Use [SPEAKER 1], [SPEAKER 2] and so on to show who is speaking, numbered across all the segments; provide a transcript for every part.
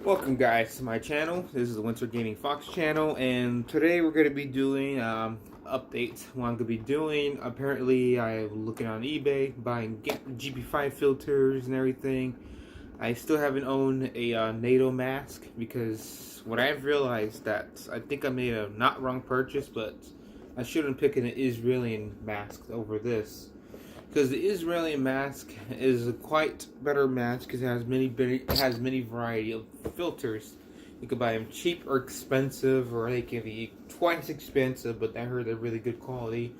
[SPEAKER 1] Welcome guys to my channel. This is the Winter Gaming Fox channel, and today we're going to be doing updates. What I'm going to be doing, apparently I'm looking on eBay, buying GP5 filters and everything. I still haven't owned a NATO mask because what I've realized that I think I made a not wrong purchase, but I shouldn't pick an Israeli mask over this. Because the Israeli mask is a quite better mask because it has many variety of filters. You can buy them cheap or expensive, or they can be twice expensive, but I heard they're really good quality.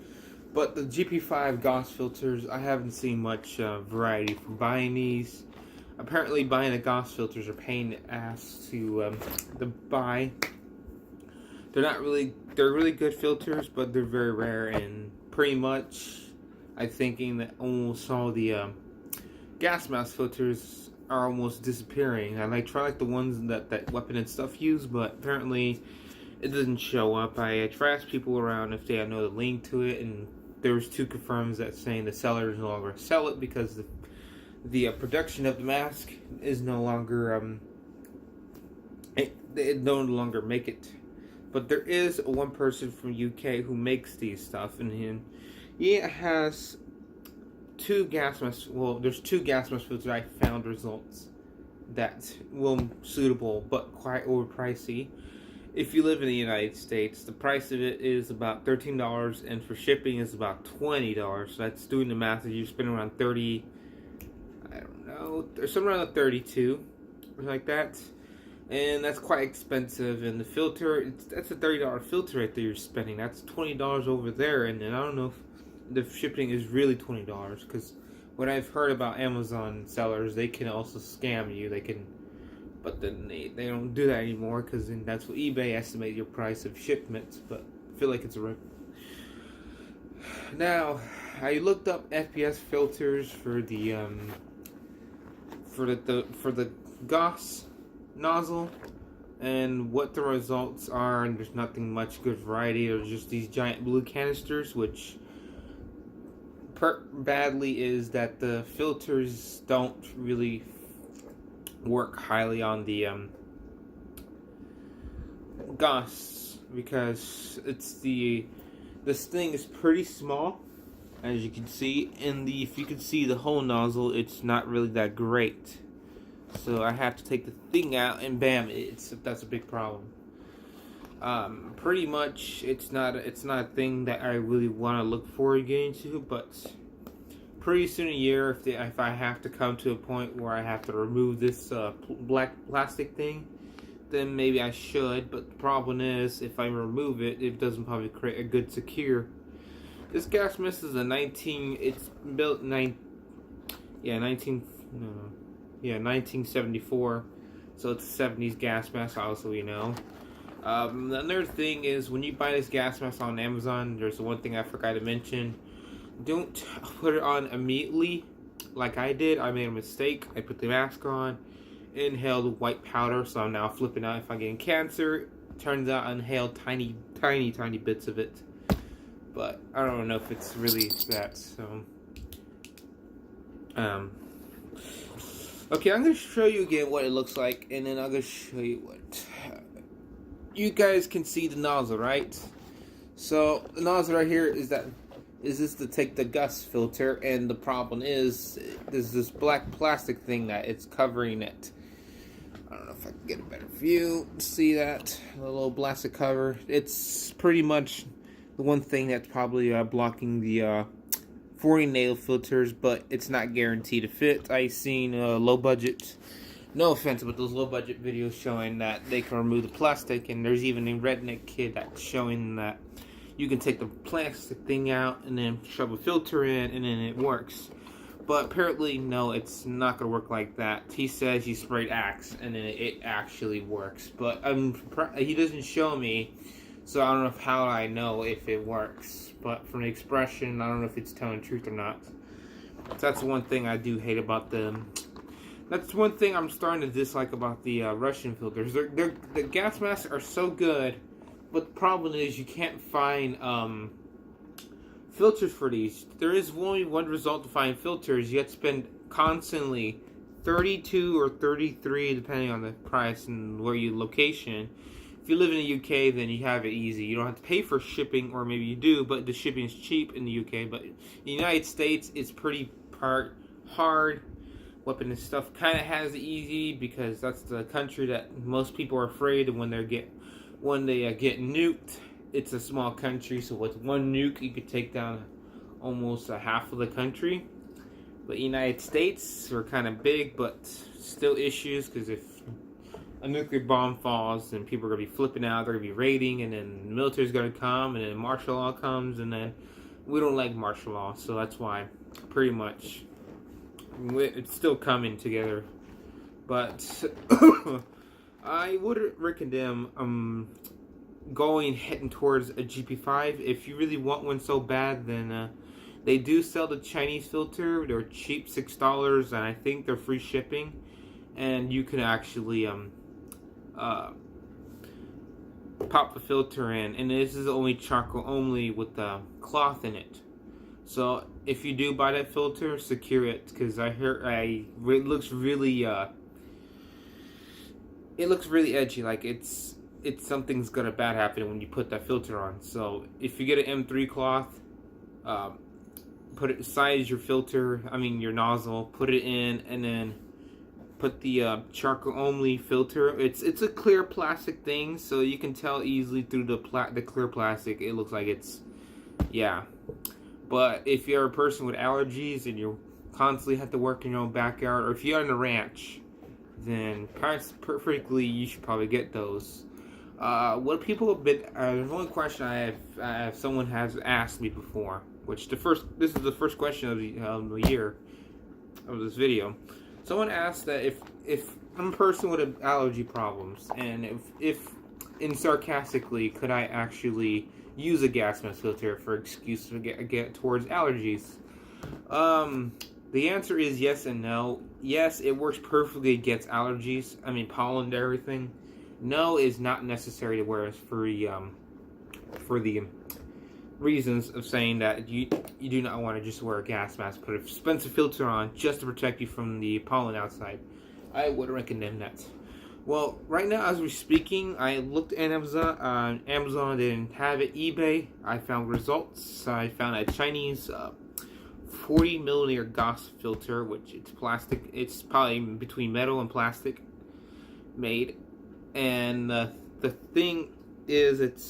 [SPEAKER 1] But the GP5 GAUSS filters, I haven't seen much variety from buying these. Apparently buying the GAUSS filters are pain in the ass to buy. They're really good filters, but they're very rare, and pretty much I'm thinking that almost all the gas mask filters are almost disappearing. I try the ones that weapon and stuff use, but apparently it doesn't show up. I try to ask people around if they know the link to it, and there was 2 confirms that saying the sellers no longer sell it because the production of the mask is no longer it no longer make it. But there is one person from UK who makes these stuff, and he has 2 gas masks. Well, there's 2 gas mask filters I found results that will suitable, but quite overpricey. If you live in the United States, the price of it is about $13, and for shipping is about $20. So that's doing the math. If you spend around 30, I don't know, there's somewhere around 32, or like that. And that's quite expensive, and the filter, that's a $30 filter right there you're spending. That's $20 over there, and then I don't know if the shipping is really $20, because what I've heard about Amazon sellers, they can also scam you. But then they don't do that anymore, because then that's what eBay estimates your price of shipments. But I feel like it's a rip. Now, I looked up FPS filters for the GAUSS nozzle and what the results are, and there's nothing much good variety. There's just these giant blue canisters, which badly is that the filters don't really work highly on the GAUSS, because this thing is pretty small, as you can see, and if you can see the whole nozzle, it's not really that great. So I have to take the thing out, and bam, that's a big problem. Pretty much, it's not a thing that I really want to look forward to getting to, but pretty soon a year, if I have to come to a point where I have to remove this black plastic thing, then maybe I should. But the problem is, if I remove it, it doesn't probably create a good secure. This gas mask is it's built 1974, so it's a 70s gas mask, also, you know. Another thing is, when you buy this gas mask on Amazon, there's one thing I forgot to mention. Don't put it on immediately like I did. I made a mistake. I put the mask on, inhaled white powder, so I'm now flipping out if I'm getting cancer. Turns out I inhaled tiny bits of it. But I don't know if it's really that, so okay, I'm going to show you again what it looks like, and then I'm going to show you what you guys can see the nozzle, right? So the nozzle right here is this to take the GAUSS filter, and the problem is there's this black plastic thing that it's covering it. I don't know if I can get a better view. See that? The little plastic cover. It's pretty much the one thing that's probably blocking the 40 NATO filters, but it's not guaranteed to fit. I've seen low budget, no offense, but those low budget videos showing that they can remove the plastic, and there's even a redneck kid that's showing that you can take the plastic thing out and then shove a filter in, and then it works. But apparently, no, it's not gonna work like that. He says he sprayed Axe, and then it actually works. But he doesn't show me, so I don't know how I know if it works. But from the expression, I don't know if it's telling the truth or not. So that's one thing I do hate about them. That's one thing I'm starting to dislike about the Russian filters. The gas masks are so good, but the problem is you can't find filters for these. There is only one result to find filters. You have to spend constantly 32 or 33 depending on the price and where you location. If you live in the UK, then you have it easy. You don't have to pay for shipping, or maybe you do, but the shipping is cheap in the UK. But in the United States, it's pretty hard. Weapon and stuff kind of has it easy because that's the country that most people are afraid of when they get nuked. It's a small country, so with one nuke, you could take down almost a half of the country. But United States, we're kind of big, but still issues, because if a nuclear bomb falls, then people are going to be flipping out, they're going to be raiding, and then the military's going to come, and then martial law comes, and then we don't like martial law, so that's why pretty much it's still coming together. But I would recommend heading towards a GP5. If you really want one so bad, then they do sell the Chinese filter. They're cheap, $6, and I think they're free shipping. And you can actually pop the filter in. And this is only charcoal only with the cloth in it. So if you do buy that filter, secure it, because it looks really edgy. Like it's something's gonna bad happen when you put that filter on. So if you get an M3 cloth, size your filter, your nozzle, put it in, and then put the charcoal only filter. It's a clear plastic thing, so you can tell easily through the clear plastic. It looks like it's, yeah. But if you're a person with allergies and you constantly have to work in your own backyard, or if you're on a ranch, then perfectly you should probably get those. What people have been, there's one question I have, someone has asked me before, which this is the first question of the year of this video. Someone asked that if I'm a person with allergy problems, and if sarcastically, could I actually use a gas mask filter for excuse to get towards allergies? The answer is yes and no. Yes, it works perfectly against allergies. Pollen and everything. No, is not necessary to wear it for the reasons of saying that you do not want to just wear a gas mask, put an expensive filter on just to protect you from the pollen outside. I would recommend that. Well, right now as we're speaking, I looked at Amazon. Amazon didn't have it. eBay, I found results. I found a Chinese 40 millimeter gas filter, which it's plastic. It's probably between metal and plastic made. And the thing is, it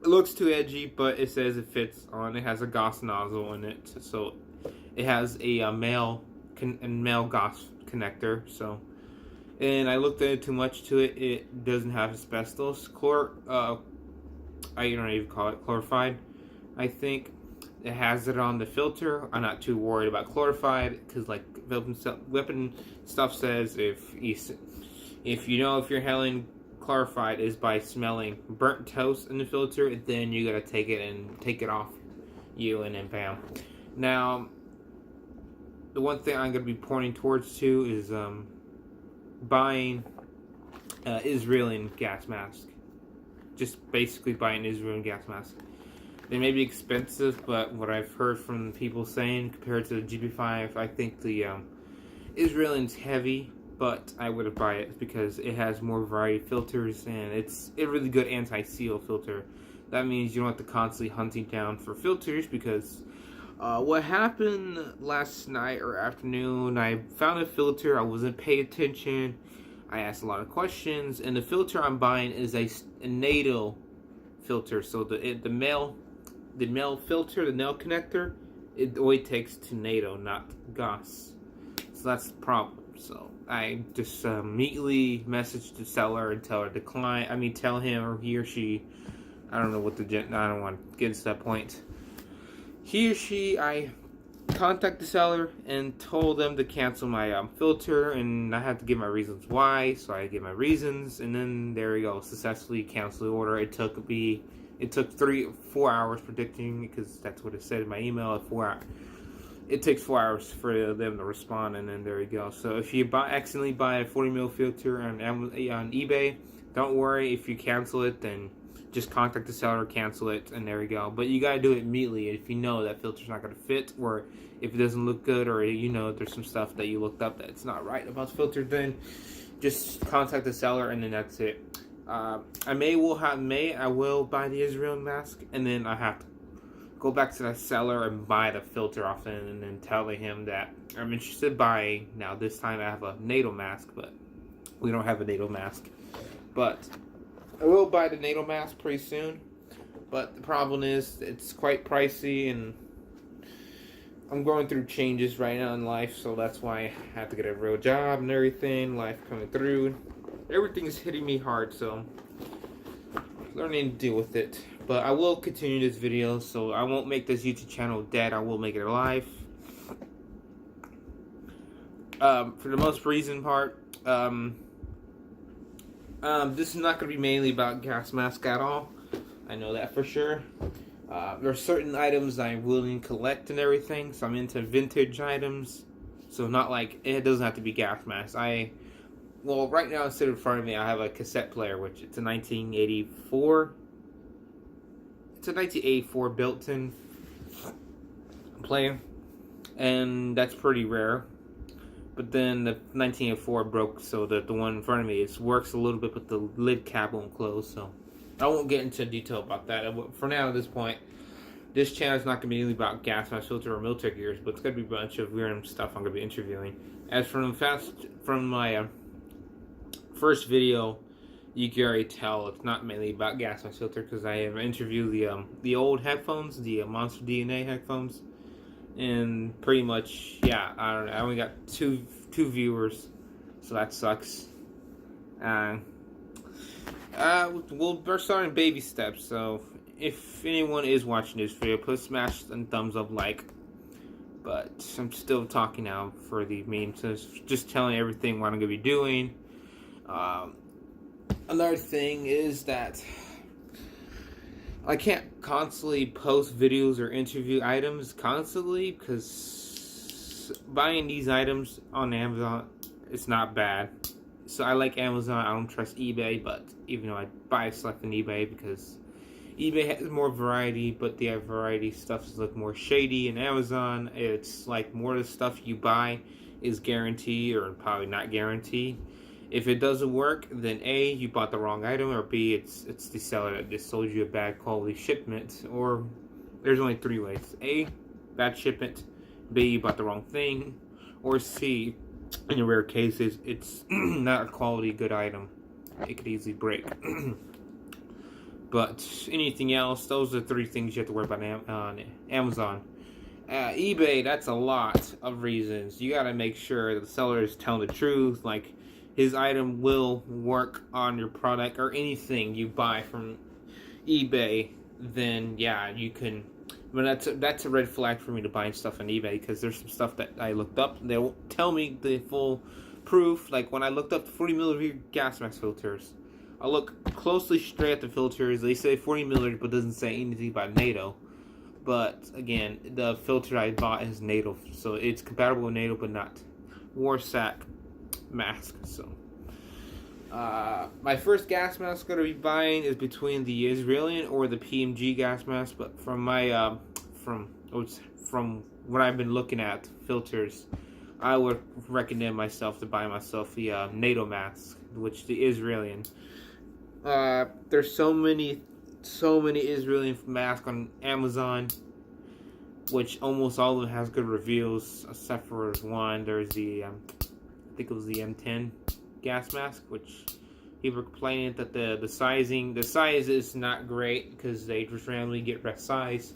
[SPEAKER 1] looks too edgy, but it says it fits on. It has a gas nozzle in it, so it has a male gas connector. So, and I looked at it too much to it. It doesn't have asbestos. I don't even call it chlorified. I think it has it on the filter. I'm not too worried about chlorified, because like weapon stuff says, if you're handling chlorified is by smelling burnt toast in the filter, then you gotta take it off you, and then bam. Now, the one thing I'm gonna be pointing towards too is buying Israeli gas mask. Just basically buy an Israeli gas mask. They may be expensive, but what I've heard from people saying, compared to the GP5, I think the Israeli's heavy, but I would buy it because it has more variety of filters, and it's a really good anti-seal filter. That means you don't have to constantly hunting down for filters, because what happened last night or afternoon, I found a filter, I wasn't paying attention, I asked a lot of questions, and the filter I'm buying is a NATO filter. So the male filter, the nail connector, it only takes to NATO, not gas. So that's the problem. So I just immediately messaged the seller and tell him or he or she, I don't know what I don't want to get to that point. He or she, I contacted the seller and told them to cancel my filter, and I had to give my reasons why. So I gave my reasons, and then there we go, successfully canceled the order. It took 4 hours predicting, because that's what it said in my email. 4 hours. It takes 4 hours for them to respond, and then there you go. So if you accidentally buy a 40 ml filter on eBay, don't worry. If you cancel it, then just contact the seller, cancel it, and there you go. But you gotta do it immediately if you know that filter's not gonna fit, or if it doesn't look good, or you know there's some stuff that you looked up that's not right about the filter. Then just contact the seller, and then that's it. I will buy the Israel mask, and then I have to go back to that seller and buy the filter off him, and then telling him that I'm interested in buying. Now this time I have a NATO mask, but we don't have a NATO mask. But I will buy the NATO mask pretty soon. But the problem is it's quite pricey, and I'm going through changes right now in life, so that's why I have to get a real job and everything. Life coming through, everything's hitting me hard, so learning to deal with it. But I will continue this video, so I won't make this YouTube channel dead. I will make it alive. For the most recent part, this is not going to be mainly about gas mask at all. I know that for sure. There are certain items I'm willing to collect and everything, so I'm into vintage items. So not like, it doesn't have to be gas masks. Well, right now, sitting in front of me, I have a cassette player, which it's a 1984. It's a 1984 built-in player, and that's pretty rare. But then the 1984 broke, so the one in front of me works a little bit, but the lid cap won't close. So I won't get into detail about that. For now, at this point, this channel is not going to be really about gas mask filter or military gears, but it's going to be a bunch of random stuff I'm going to be interviewing. As from my first video, you can already tell it's not mainly about gas mask filter, because I have interviewed the old headphones, the Monster DNA headphones, and pretty much, yeah, I don't know, I only got two viewers, so that sucks. We're starting baby steps, so if anyone is watching this video, please smash a thumbs up, like. But I'm still talking now for the meme, so just telling everything what I'm gonna be doing. Another thing is that I can't constantly post videos or interview items constantly, because buying these items on Amazon, it's not bad. So I like Amazon. I don't trust eBay, but even though I buy stuff on eBay, because eBay has more variety, but the variety stuff is like more shady. In Amazon, it's like more of the stuff you buy is guaranteed, or probably not guaranteed. If it doesn't work, then A, you bought the wrong item, or B, it's the seller that just sold you a bad quality shipment. Or there's only three ways: A, bad shipment; B, you bought the wrong thing; or C, in the rare cases, it's not a quality good item. It could easily break. But anything else, those are the three things you have to worry about on Amazon. eBay, that's a lot of reasons. You gotta make sure the seller is telling the truth, like his item will work on your product or anything you buy from eBay. Then yeah, you can. But that's a red flag for me to buy stuff on eBay, because there's some stuff that I looked up. They won't tell me the full proof. Like when I looked up 40 milliliter gas mask filters, I look closely straight at the filters. They say 40 milliliter, but doesn't say anything about NATO. But again, the filter I bought is NATO, so it's compatible with NATO, but not Warsack mask. So my first gas mask I'm gonna be buying is between the Israeli or the PMG gas mask. But from my from what I've been looking at filters, I would recommend myself to buy myself the NATO mask, which the Israeli. There's so many Israeli masks on Amazon, which almost all of them has good reviews, except for one. There's the I think it was the M10 gas mask, which people were complaining that the size is not great, because they just randomly get red size.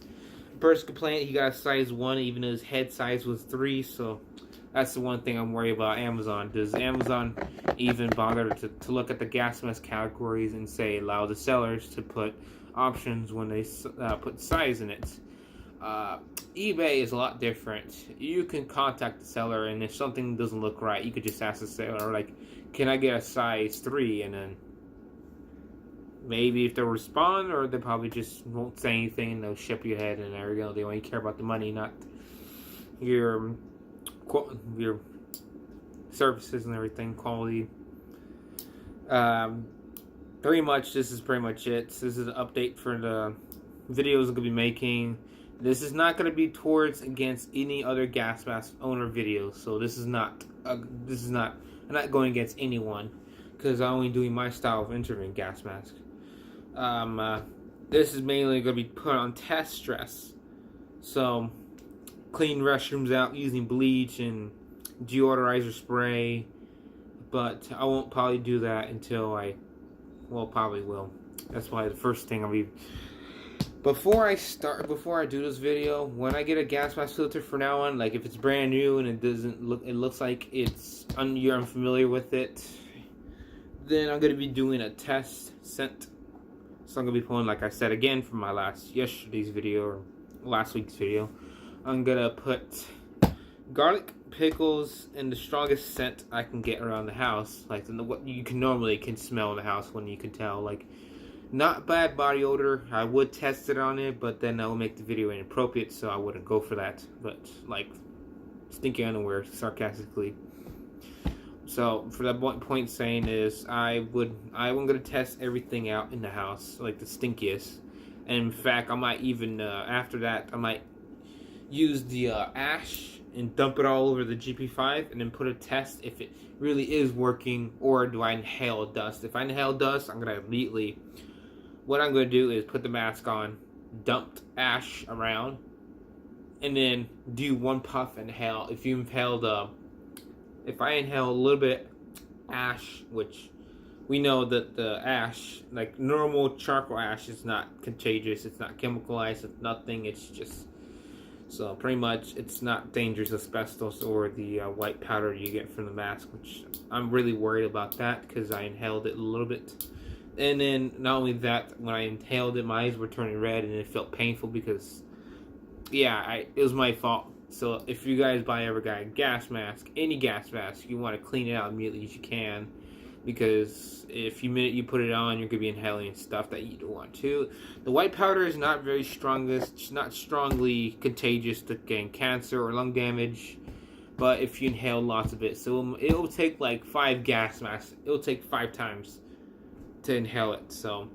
[SPEAKER 1] The person complained he got a size 1 even though his head size was 3, so that's the one thing I'm worried about Amazon. Does Amazon even bother to look at the gas mask categories and say allow the sellers to put options when they put size in it? eBay is a lot different. You can contact the seller, and if something doesn't look right, you could just ask the seller, like, can I get a size 3? And then maybe if they'll respond, or they probably just won't say anything, and they'll ship you ahead, and there you go. They only care about the money, not your services and everything, quality. The pretty much this is pretty much it. This is an update for the videos I'm gonna be making. This is not gonna be towards against any other gas mask owner videos. So this is not I'm not going against anyone because I'm only doing my style of intermittent gas mask. This is mainly gonna be put on test stress. So clean restrooms out using bleach and deodorizer spray, but I won't probably do that until probably will. That's why the first thing I'll be. Before I do this video, when I get a gas mask filter from now on, like if it's brand new and it looks like you're unfamiliar with it, then I'm gonna be doing a test scent. So I'm gonna be pulling, like I said again from my last week's video, I'm gonna put garlic, pickles, and the strongest scent I can get around the house, like what you can smell in the house when you can tell, like not bad body odor. I would test it on it, but then that will make the video inappropriate, so I wouldn't go for that. But like stinky underwear, sarcastically. So for that point saying is I'm gonna test everything out in the house, like the stinkiest. And in fact, I might even after that I might use the ash and dump it all over the GP5 and then put a test if it really is working, or do I inhale dust. If I inhale dust, I'm gonna immediately, what I'm gonna do is put the mask on, dump ash around, and then do one puff inhale. If I inhale a little bit ash, which we know that the ash, like normal charcoal ash, is not contagious, it's not chemicalized, it's nothing, it's just, so pretty much it's not dangerous asbestos or the white powder you get from the mask, which I'm really worried about that because I inhaled it a little bit. And then not only that, when I inhaled it, my eyes were turning red and it felt painful because, it was my fault. So if you guys ever got a gas mask, any gas mask, you want to clean it out immediately as you can, because if you put it on, you're going to be inhaling stuff that you don't want to. The white powder is not very it's not strongly contagious to getting cancer or lung damage, but if you inhale lots of it, so it'll take like 5 gas masks. It'll take 5 times to inhale it. So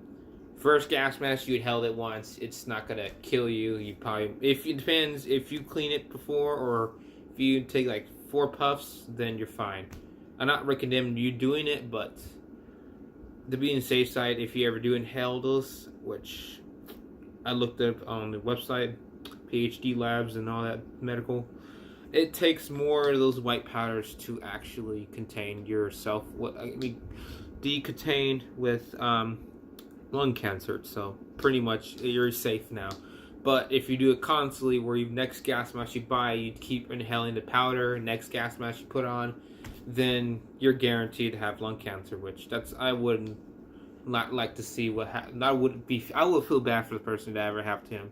[SPEAKER 1] first gas mask, you inhaled it once, it's not gonna kill you. You probably, it depends if you clean it before, or if you take like 4 puffs, then you're fine. I'm not recommending you doing it, but to be on the safe side, if you ever do inhale those, which I looked up on the website, PhD labs and all that medical, it takes more of those white powders to actually contain yourself. Decontained with lung cancer, so pretty much you're safe now. But if you do it constantly, where next gas mask you buy, you keep inhaling the powder, next gas mask you put on, then you're guaranteed to have lung cancer, which I would not like to see what happen. I would feel bad for the person that ever happened to him.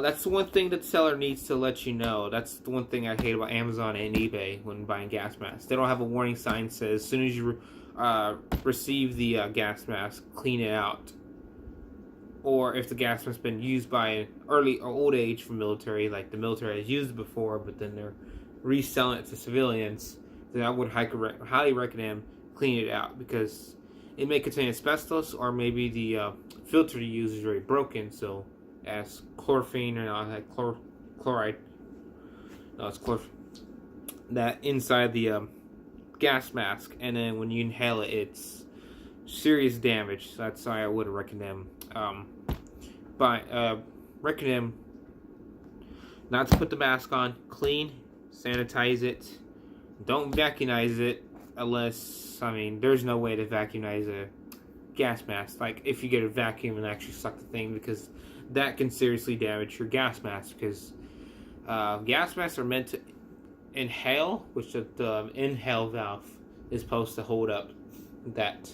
[SPEAKER 1] That's the one thing that seller needs to let you know. That's the one thing I hate about Amazon and eBay when buying gas masks. They don't have a warning sign that says as soon as you receive the gas mask, clean it out. Or if the gas mask has been used by an early or old age for military, like the military has used it before, but then they're reselling it to civilians, then I would highly recommend clean it out, because it may contain asbestos, or maybe the filter you use is already broken, so as chlorine or chloride, no, it's chlorine, that inside the gas mask, and then when you inhale it, it's serious damage. So that's why I would recommend recommend not to put the mask on. Clean, sanitize it, don't vacuumize it, unless, there's no way to vacuumize a gas mask, like if you get a vacuum and actually suck the thing, because that can seriously damage your gas mask, because gas masks are meant to inhale, which the inhale valve is supposed to hold up that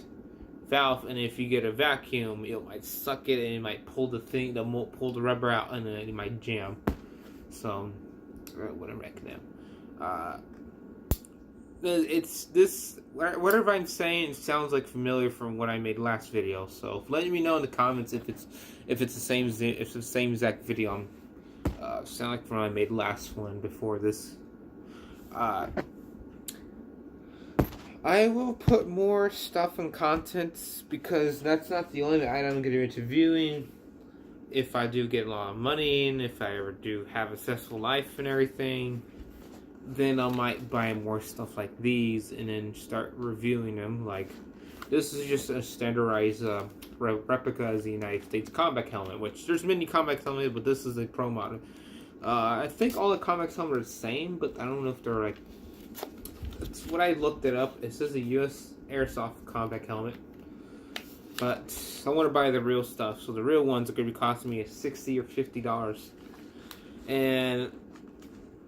[SPEAKER 1] valve, and if you get a vacuum, it might suck it and it might pull pull the rubber out, and then it might jam. So I wouldn't recommend. Whatever I'm saying sounds like familiar from what I made last video. So let me know in the comments if it's the same exact video. Sound like from what I made last one before this. I will put more stuff and contents because that's not the only item I'm going to be interviewing. If I do get a lot of money and if I ever do have a successful life and everything, then I might buy more stuff like these and then start reviewing them. Like, this is just a standardized replica of the United States combat helmet, which there's many combat helmets, but this is a pro model. I think all the combat helmets are the same, but I don't know if they're like... It's what I looked it up. It says a U.S. Airsoft combat helmet. But I want to buy the real stuff, so the real ones are going to be costing me $60 or $50. And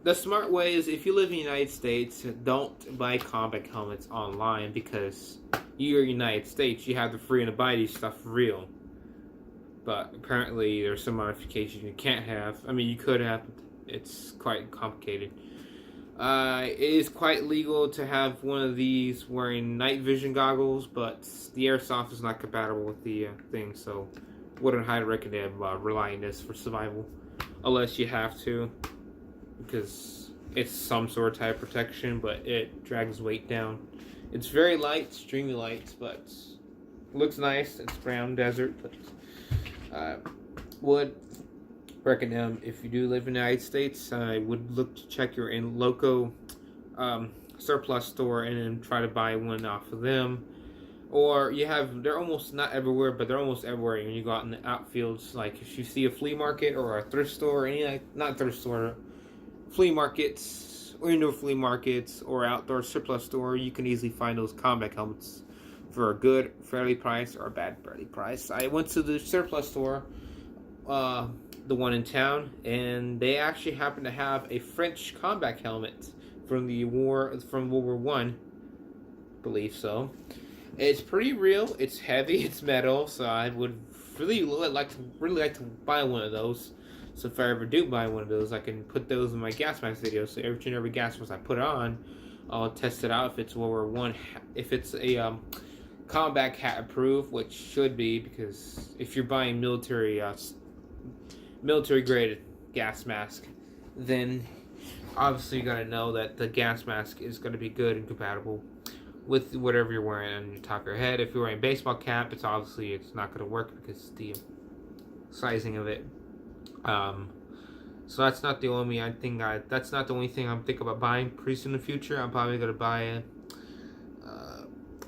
[SPEAKER 1] the smart way is, if you live in the United States, don't buy combat helmets online because you're United States. You have the freedom to buy these stuff real. But apparently there's some modifications you can't have. I mean, you could have. It's quite complicated. It is quite legal to have one of these wearing night vision goggles, but the airsoft is not compatible with the thing, so wouldn't highly recommend relying on this for survival, unless you have to, because it's some sort of type of protection, but it drags weight down. It's very light, extremely light, but looks nice. It's brown desert, but would recommend, if you do live in the United States, I would look to check your local surplus store and then try to buy one off of them. Or they're almost not everywhere, but they're almost everywhere when you go out in the outfields. Like if you see a flea market or a thrift store, not thrift store, flea markets or indoor flea markets or outdoor surplus store, you can easily find those combat helmets for a good fairly price or a bad fairly price. I went to the surplus store, the one in town, and they actually happen to have a French combat helmet from from World War One, believe so. It's pretty real. It's heavy. It's metal. So I would really like to buy one of those. So if I ever do buy one of those, I can put those in my gas mask video. So every gas mask I put on, I'll test it out if it's World War One, if it's a combat hat approved, which should be, because if you're buying military grade gas mask, then obviously you gotta know that the gas mask is gonna be good and compatible with whatever you're wearing on your top of your head. If you're wearing a baseball cap, it's not gonna work because the sizing of it. So that's not the only that's not the only thing I'm thinking about buying pretty soon in the future. I'm probably gonna buy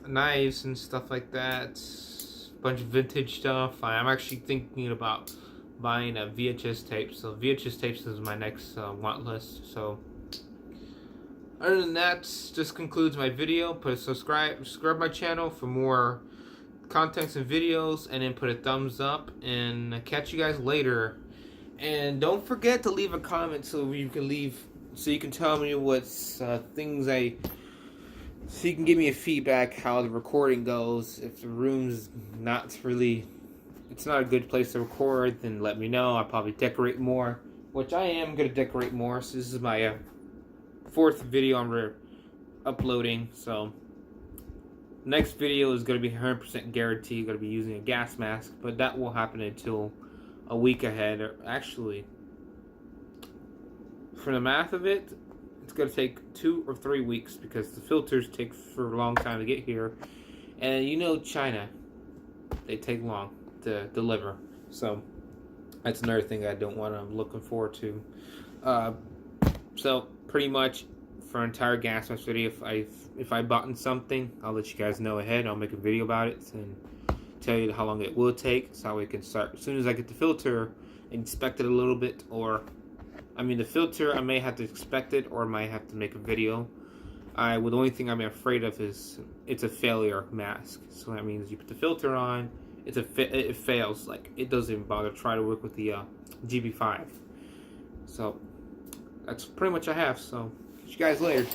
[SPEAKER 1] knives and stuff like that, a bunch of vintage stuff. I'm actually thinking about buying a VHS tape. So VHS tapes is my next want list. So other than that, this concludes my video. Subscribe my channel for more contents and videos, and then put a thumbs up, and catch you guys later. And don't forget to leave a comment so you can tell me what things so you can give me a feedback how the recording goes. If the room's it's not a good place to record, then let me know. I'll probably decorate more, which I am going to decorate more. So this is my fourth video I'm uploading. So next video is going to be 100% guaranteed going to be using a gas mask, but that will happen until a week ahead. Or actually, for the math of it, it's going to take 2 or 3 weeks because the filters take for a long time to get here. And China, they take long to deliver. So that's another thing I'm looking forward to. So pretty much for an entire gas mask video, if I bought in something, I'll let you guys know ahead. I'll make a video about it and tell you how long it will take, so we can start as soon as I get the filter, inspect it a little bit, the filter I may have to inspect it or I might have to make a video. The only thing I'm afraid of is it's a failure mask. So that means you put the filter on, it fails, like it doesn't even bother to try to work with the GB5. So that's pretty much I have. So catch you guys later.